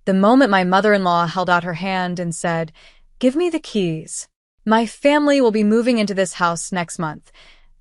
The moment my mother-in-law held out her hand and said, "Give me the keys. My family will be moving into this house next month,"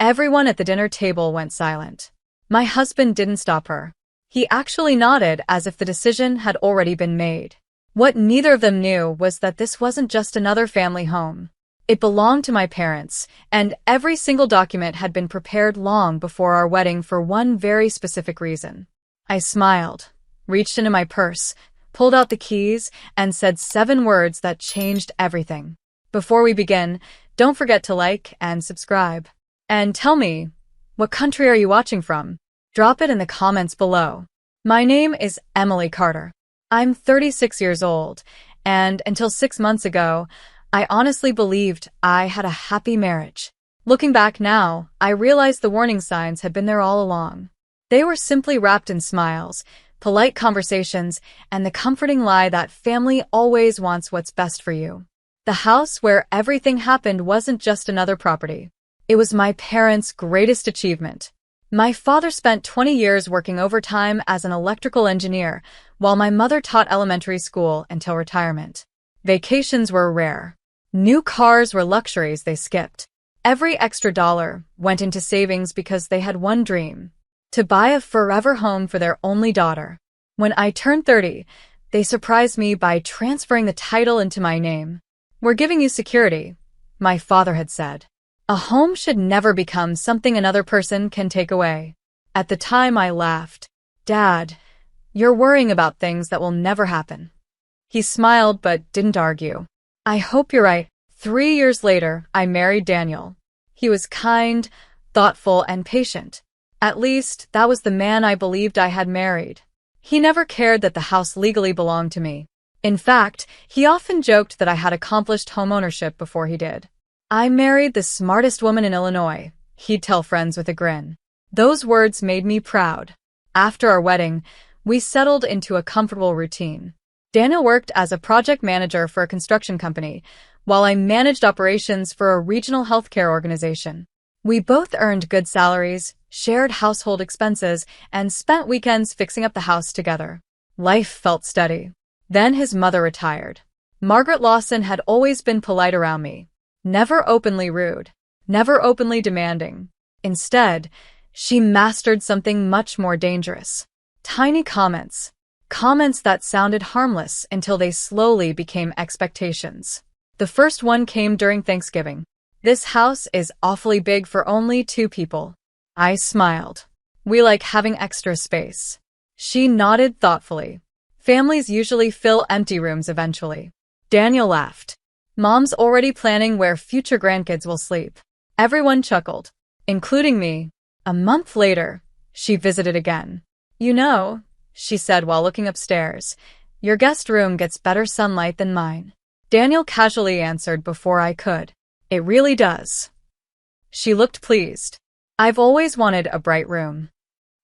everyone at the dinner table went silent. My husband didn't stop her. He actually nodded as if the decision had already been made. What neither of them knew was that this wasn't just another family home. It belonged to my parents, and every single document had been prepared long before our wedding for one very specific reason. I smiled, reached into my purse, pulled out the keys, and said 7 words that changed everything. Before we begin, don't forget to like and subscribe. And tell me, what country are you watching from? Drop it in the comments below. My name is Emily Carter. I'm 36 years old, and until 6 months ago, I honestly believed I had a happy marriage. Looking back now, I realized the warning signs had been there all along. They were simply wrapped in smiles, polite conversations, and the comforting lie that family always wants what's best for you. The house where everything happened wasn't just another property. It was my parents' greatest achievement. My father spent 20 years working overtime as an electrical engineer, while my mother taught elementary school until retirement. Vacations were rare. New cars were luxuries they skipped. Every extra dollar went into savings because they had one dream: to buy a forever home for their only daughter. When I turned 30, they surprised me by transferring the title into my name. "We're giving you security," my father had said. "A home should never become something another person can take away." At the time, I laughed. "Dad, you're worrying about things that will never happen." He smiled but didn't argue. "I hope you're right." 3 years later, I married Daniel. He was kind, thoughtful, and patient. At least, that was the man I believed I had married. He never cared that the house legally belonged to me. In fact, he often joked that I had accomplished homeownership before he did. "I married the smartest woman in Illinois," he'd tell friends with a grin. Those words made me proud. After our wedding, we settled into a comfortable routine. Daniel worked as a project manager for a construction company, while I managed operations for a regional healthcare organization. We both earned good salaries, shared household expenses, and spent weekends fixing up the house together. Life felt steady. Then his mother retired. Margaret Lawson had always been polite around me. Never openly rude, never openly demanding. Instead, she mastered something much more dangerous. Tiny comments. Comments that sounded harmless until they slowly became expectations. The first one came during Thanksgiving. "This house is awfully big for only 2 people." I smiled. "We like having extra space." She nodded thoughtfully. "Families usually fill empty rooms eventually." Daniel laughed. "Mom's already planning where future grandkids will sleep." Everyone chuckled, including me. A month later, she visited again. "You know," she said while looking upstairs, "your guest room gets better sunlight than mine." Daniel casually answered before I could. "It really does." She looked pleased. "I've always wanted a bright room."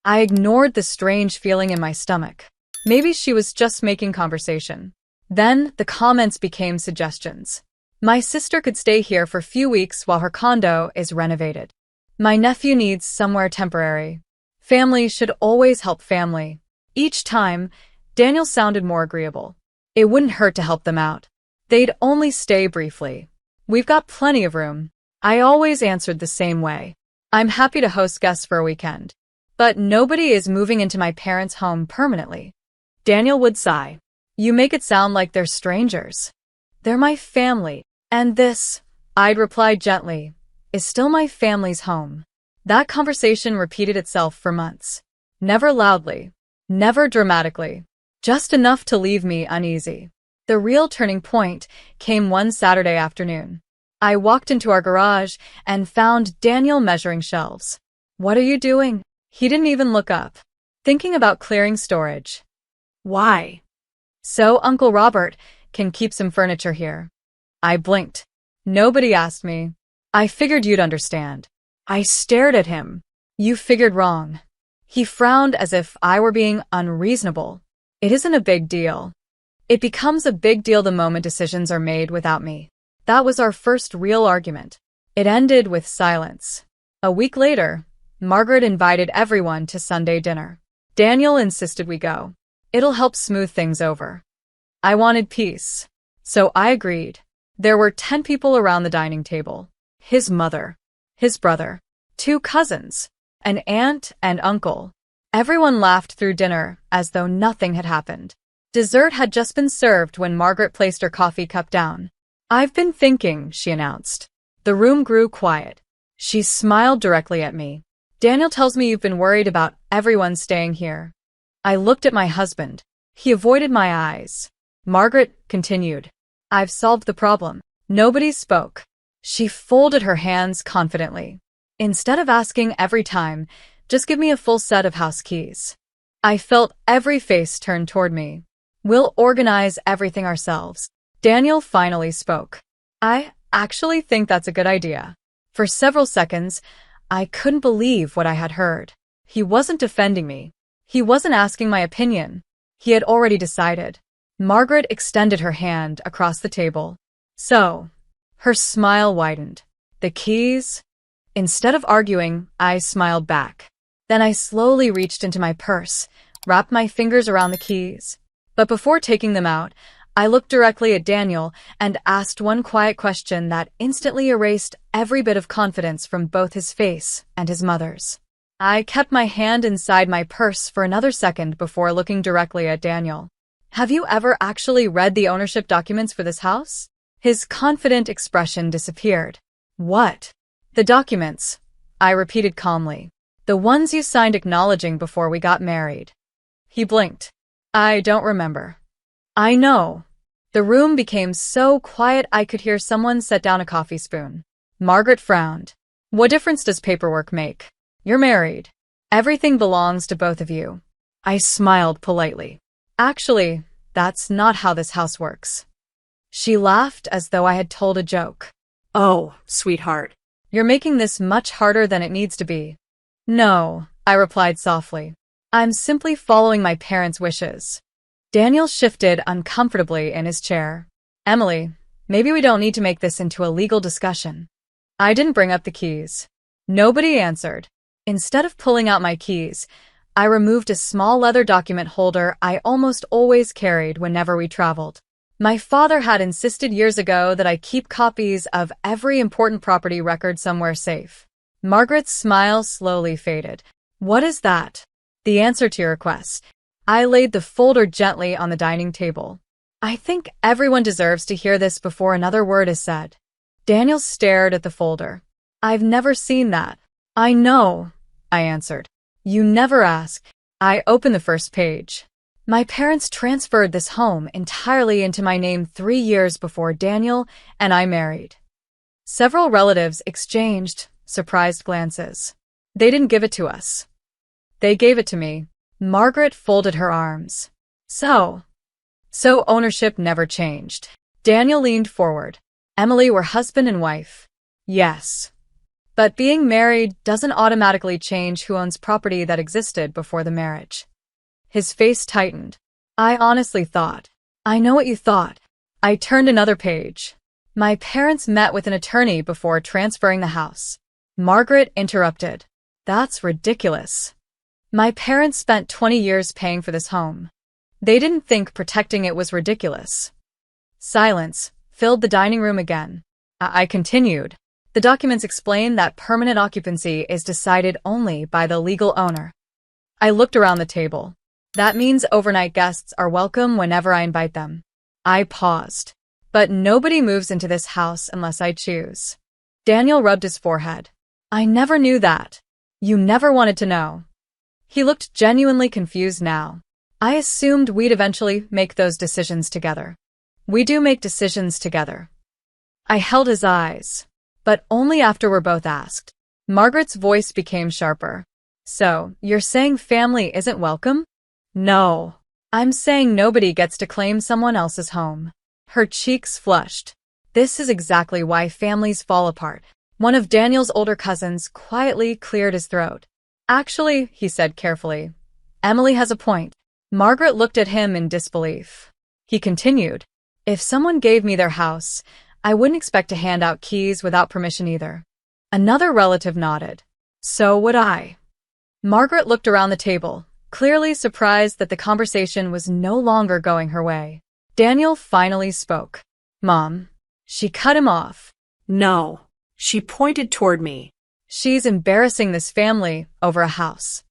I ignored the strange feeling in my stomach. Maybe she was just making conversation. Then the comments became suggestions. "My sister could stay here for a few weeks while her condo is renovated." "My nephew needs somewhere temporary." "Family should always help family." Each time, Daniel sounded more agreeable. It wouldn't hurt to help them out. They'd only stay briefly. "We've got plenty of room." I always answered the same way. "I'm happy to host guests for a weekend. But nobody is moving into my parents' home permanently." Daniel would sigh. "You make it sound like they're strangers." "They're my family. And this," I'd reply gently, "is still my family's home." That conversation repeated itself for months. Never loudly. Never dramatically. Just enough to leave me uneasy. The real turning point came one Saturday afternoon. I walked into our garage and found Daniel measuring shelves. "What are you doing?" He didn't even look up. "Thinking about clearing storage." "Why?" "So Uncle Robert can keep some furniture here." I blinked. "Nobody asked me." "I figured you'd understand." I stared at him. "You figured wrong." He frowned as if I were being unreasonable. "It isn't a big deal." "It becomes a big deal the moment decisions are made without me." That was our first real argument. It ended with silence. A week later, Margaret invited everyone to Sunday dinner. Daniel insisted we go. "It'll help smooth things over." I wanted peace. So I agreed. There were 10 people around the dining table. His mother, his brother, 2 cousins, an aunt and uncle. Everyone laughed through dinner as though nothing had happened. Dessert had just been served when Margaret placed her coffee cup down. "I've been thinking," she announced. The room grew quiet. She smiled directly at me. "Daniel tells me you've been worried about everyone staying here." I looked at my husband. He avoided my eyes. Margaret continued. "I've solved the problem." Nobody spoke. She folded her hands confidently. "Instead of asking every time, just give me a full set of house keys." I felt every face turn toward me. "We'll organize everything ourselves." Daniel finally spoke. "I actually think that's a good idea." For several seconds, I couldn't believe what I had heard. He wasn't defending me. He wasn't asking my opinion. He had already decided. Margaret extended her hand across the table. "So," her smile widened. "The keys?" Instead of arguing, I smiled back. Then I slowly reached into my purse, wrapped my fingers around the keys. But before taking them out, I looked directly at Daniel and asked one quiet question that instantly erased every bit of confidence from both his face and his mother's. I kept my hand inside my purse for another second before looking directly at Daniel. "Have you ever actually read the ownership documents for this house?" His confident expression disappeared. "What?" "The documents," I repeated calmly. "The ones you signed acknowledging before we got married." He blinked. "I don't remember." "I know." The room became so quiet I could hear someone set down a coffee spoon. Margaret frowned. "What difference does paperwork make? You're married. Everything belongs to both of you." I smiled politely. "Actually, that's not how this house works." She laughed as though I had told a joke. "Oh, sweetheart. You're making this much harder than it needs to be." "No," I replied softly. "I'm simply following my parents' wishes." Daniel shifted uncomfortably in his chair. "Emily, maybe we don't need to make this into a legal discussion." I didn't bring up the keys. Nobody answered. Instead of pulling out my keys, I removed a small leather document holder I almost always carried whenever we traveled. My father had insisted years ago that I keep copies of every important property record somewhere safe. Margaret's smile slowly faded. "What is that?" "The answer to your request." I laid the folder gently on the dining table. "I think everyone deserves to hear this before another word is said." Daniel stared at the folder. "I've never seen that." "I know," I answered. "You never ask." I opened the first page. My parents transferred this home entirely into my name 3 years before Daniel and I married. Several relatives exchanged surprised glances. "They didn't give it to us. They gave it to me." Margaret folded her arms. So ownership never changed." Daniel leaned forward. "Emily were husband and wife." "Yes. But being married doesn't automatically change who owns property that existed before the marriage." His face tightened. "I honestly thought." "I know what you thought." I turned another page. "My parents met with an attorney before transferring the house." Margaret interrupted. "That's ridiculous. My parents spent 20 years paying for this home. They didn't think protecting it was ridiculous." Silence filled the dining room again. I continued. "The documents explain that permanent occupancy is decided only by the legal owner." I looked around the table. "That means overnight guests are welcome whenever I invite them." I paused. "But nobody moves into this house unless I choose." Daniel rubbed his forehead. "I never knew that. You never wanted to know." He looked genuinely confused now. "I assumed we'd eventually make those decisions together." "We do make decisions together." I held his eyes, but only after we're both asked. Margaret's voice became sharper. "So, you're saying family isn't welcome?" "No. I'm saying nobody gets to claim someone else's home." Her cheeks flushed. "This is exactly why families fall apart." One of Daniel's older cousins quietly cleared his throat. "Actually," he said carefully, "Emily has a point." Margaret looked at him in disbelief. He continued, "If someone gave me their house, I wouldn't expect to hand out keys without permission either." Another relative nodded. "So would I." Margaret looked around the table, clearly surprised that the conversation was no longer going her way. Daniel finally spoke. Mom. She cut him off. No. She pointed toward me. She's embarrassing this family over a house.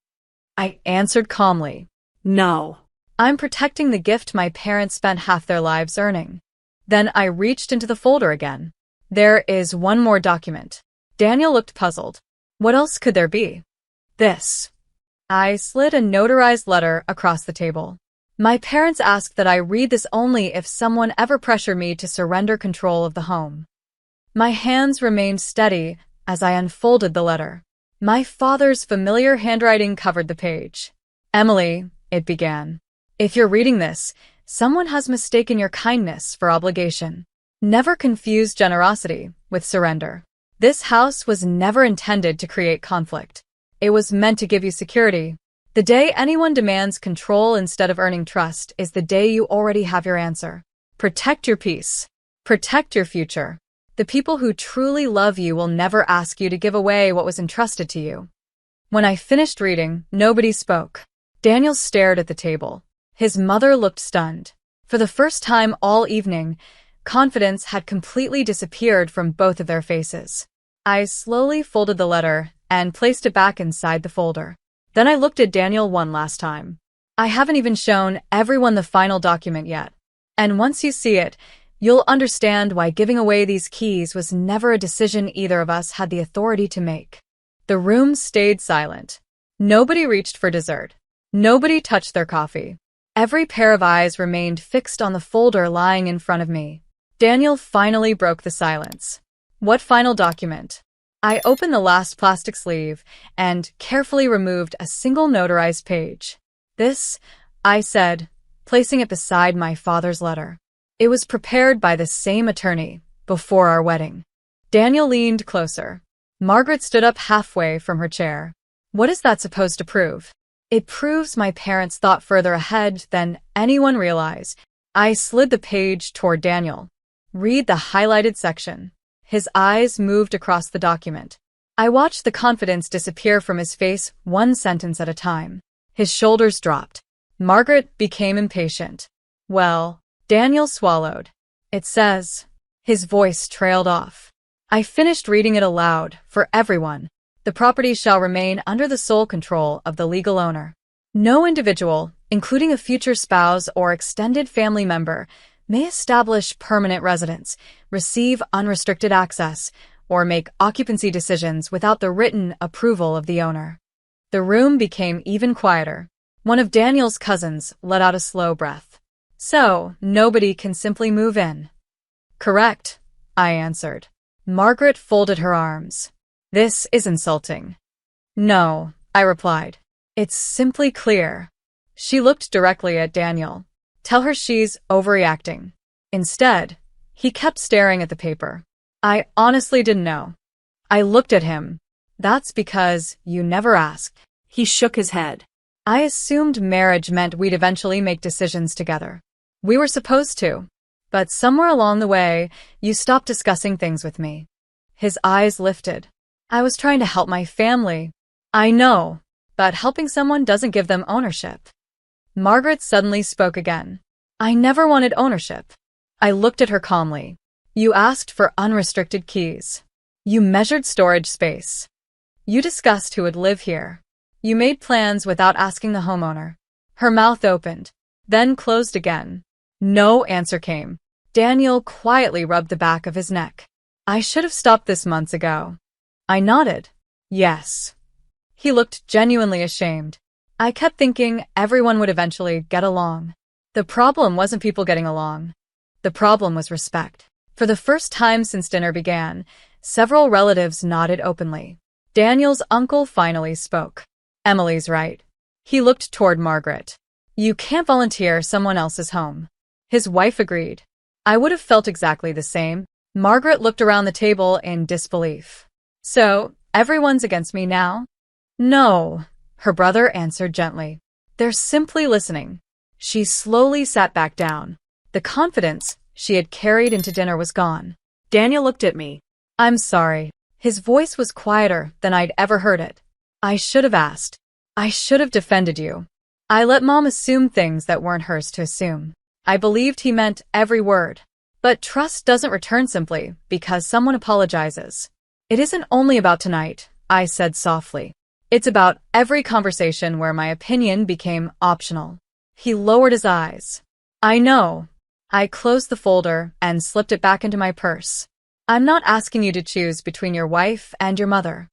I answered calmly. No. I'm protecting the gift my parents spent half their lives earning. Then I reached into the folder again. There is one more document. Daniel looked puzzled. What else could there be? This. I slid a notarized letter across the table. My parents asked that I read this only if someone ever pressured me to surrender control of the home. My hands remained steady as I unfolded the letter. My father's familiar handwriting covered the page. Emily, it began. If you're reading this, someone has mistaken your kindness for obligation. Never confuse generosity with surrender. This house was never intended to create conflict. It was meant to give you security. The day anyone demands control instead of earning trust is the day you already have your answer. Protect your peace. Protect your future. The people who truly love you will never ask you to give away what was entrusted to you. When I finished reading, nobody spoke. Daniel stared at the table. His mother looked stunned. For the first time all evening, confidence had completely disappeared from both of their faces. I slowly folded the letter and placed it back inside the folder. Then I looked at Daniel one last time. I haven't even shown everyone the final document yet. And once you see it, you'll understand why giving away these keys was never a decision either of us had the authority to make. The room stayed silent. Nobody reached for dessert. Nobody touched their coffee. Every pair of eyes remained fixed on the folder lying in front of me. Daniel finally broke the silence. What final document? I opened the last plastic sleeve and carefully removed a single notarized page. This, I said, placing it beside my father's letter. It was prepared by the same attorney before our wedding. Daniel leaned closer. Margaret stood up halfway from her chair. What is that supposed to prove? It proves my parents thought further ahead than anyone realized. I slid the page toward Daniel. Read the highlighted section. His eyes moved across the document. I watched the confidence disappear from his face one sentence at a time. His shoulders dropped. Margaret became impatient. Well, Daniel swallowed. It says. His voice trailed off. I finished reading it aloud for everyone. The property shall remain under the sole control of the legal owner. No individual, including a future spouse or extended family member, may establish permanent residence, receive unrestricted access, or make occupancy decisions without the written approval of the owner. The room became even quieter. One of Daniel's cousins let out a slow breath. So, nobody can simply move in. Correct, I answered. Margaret folded her arms. This is insulting. No, I replied. It's simply clear. She looked directly at Daniel. Tell her she's overreacting. Instead, he kept staring at the paper. I honestly didn't know. I looked at him. That's because you never asked. He shook his head. I assumed marriage meant we'd eventually make decisions together. We were supposed to. But somewhere along the way, you stopped discussing things with me. His eyes lifted. I was trying to help my family. I know, but helping someone doesn't give them ownership. Margaret suddenly spoke again. I never wanted ownership. I looked at her calmly. You asked for unrestricted keys. You measured storage space. You discussed who would live here. You made plans without asking the homeowner. Her mouth opened, then closed again. No answer came. Daniel quietly rubbed the back of his neck. I should have stopped this months ago. I nodded. Yes. He looked genuinely ashamed. I kept thinking everyone would eventually get along. The problem wasn't people getting along. The problem was respect. For the first time since dinner began, several relatives nodded openly. Daniel's uncle finally spoke. Emily's right. He looked toward Margaret. You can't volunteer someone else's home. His wife agreed. I would have felt exactly the same. Margaret looked around the table in disbelief. So, everyone's against me now? No, her brother answered gently. They're simply listening. She slowly sat back down. The confidence she had carried into dinner was gone. Daniel looked at me. I'm sorry. His voice was quieter than I'd ever heard it. I should have asked. I should have defended you. I let Mom assume things that weren't hers to assume. I believed he meant every word. But trust doesn't return simply because someone apologizes. It isn't only about tonight, I said softly. It's about every conversation where my opinion became optional. He lowered his eyes. I know. I closed the folder and slipped it back into my purse. I'm not asking you to choose between your wife and your mother.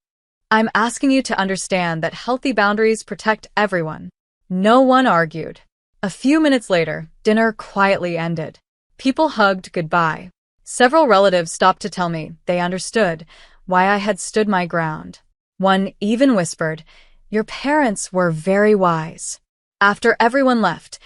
I'm asking you to understand that healthy boundaries protect everyone. No one argued. A few minutes later, dinner quietly ended. People hugged goodbye. Several relatives stopped to tell me they understood why I had stood my ground. One even whispered, "Your parents were very wise." After everyone left,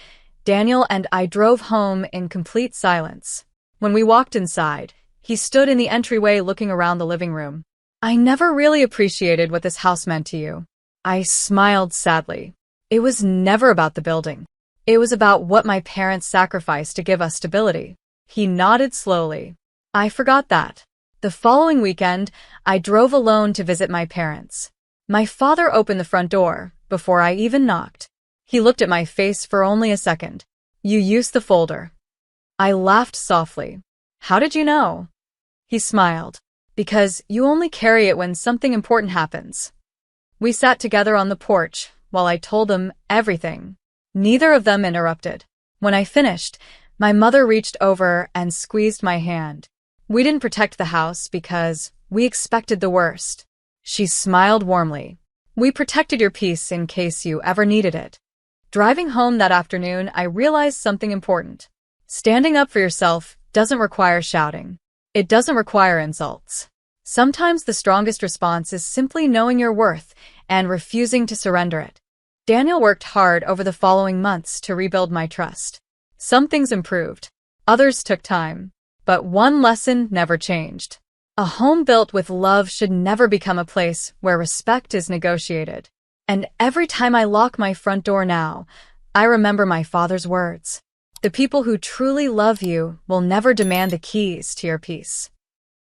Daniel and I drove home in complete silence. When we walked inside, he stood in the entryway looking around the living room. "I never really appreciated what this house meant to you." I smiled sadly. It was never about the building. It was about what my parents sacrificed to give us stability. He nodded slowly. I forgot that. The following weekend, I drove alone to visit my parents. My father opened the front door before I even knocked. He looked at my face for only a second. "You used the folder." I laughed softly. "How did you know?" He smiled. "Because you only carry it when something important happens." We sat together on the porch while I told them everything. Neither of them interrupted. When I finished, my mother reached over and squeezed my hand. "We didn't protect the house because we expected the worst." She smiled warmly. "We protected your peace in case you ever needed it." Driving home that afternoon, I realized something important. Standing up for yourself doesn't require shouting. It doesn't require insults. Sometimes the strongest response is simply knowing your worth and refusing to surrender it. Daniel worked hard over the following months to rebuild my trust. Some things improved. Others took time. But one lesson never changed. A home built with love should never become a place where respect is negotiated. And every time I lock my front door now, I remember my father's words. The people who truly love you will never demand the keys to your peace.